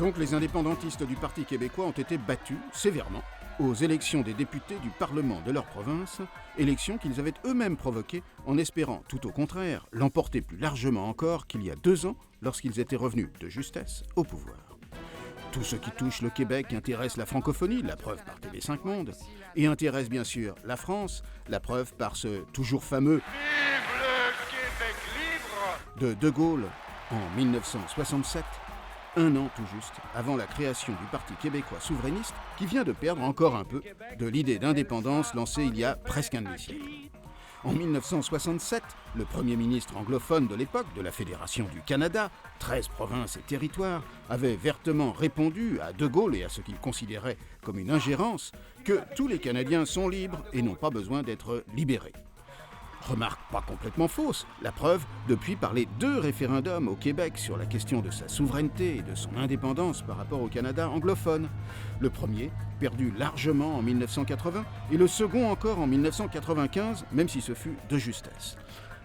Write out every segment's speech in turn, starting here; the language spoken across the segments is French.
Donc les indépendantistes du Parti québécois ont été battus sévèrement aux élections des députés du Parlement de leur province, élections qu'ils avaient eux-mêmes provoquées en espérant, tout au contraire, l'emporter plus largement encore qu'il y a 2 ans lorsqu'ils étaient revenus de justesse au pouvoir. Tout ce qui touche le Québec intéresse la francophonie, la preuve par TV5 Monde, et intéresse bien sûr la France, la preuve par ce toujours fameux « Vive le Québec libre » de Gaulle en 1967, un an tout juste avant la création du Parti québécois souverainiste qui vient de perdre encore un peu de l'idée d'indépendance lancée il y a presque un demi-siècle. En 1967, le premier ministre anglophone de l'époque de la Fédération du Canada, 13 provinces et territoires, avait vertement répondu à De Gaulle et à ce qu'il considérait comme une ingérence que tous les Canadiens sont libres et n'ont pas besoin d'être libérés. Remarque pas complètement fausse, la preuve depuis par les 2 référendums au Québec sur la question de sa souveraineté et de son indépendance par rapport au Canada anglophone. Le premier, perdu largement en 1980, et le second encore en 1995, même si ce fut de justesse.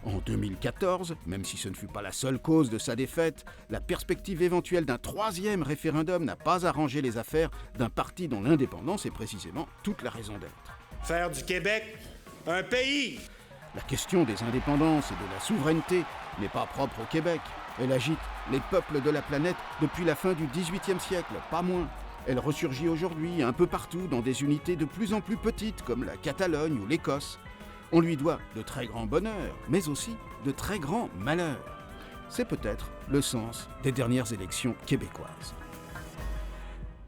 En 2014, même si ce ne fut pas la seule cause de sa défaite, la perspective éventuelle d'un 3e référendum n'a pas arrangé les affaires d'un parti dont l'indépendance est précisément toute la raison d'être. Faire du Québec un pays! La question des indépendances et de la souveraineté n'est pas propre au Québec. Elle agite les peuples de la planète depuis la fin du XVIIIe siècle, pas moins. Elle ressurgit aujourd'hui un peu partout dans des unités de plus en plus petites comme la Catalogne ou l'Écosse. On lui doit de très grands bonheurs, mais aussi de très grands malheurs. C'est peut-être le sens des dernières élections québécoises.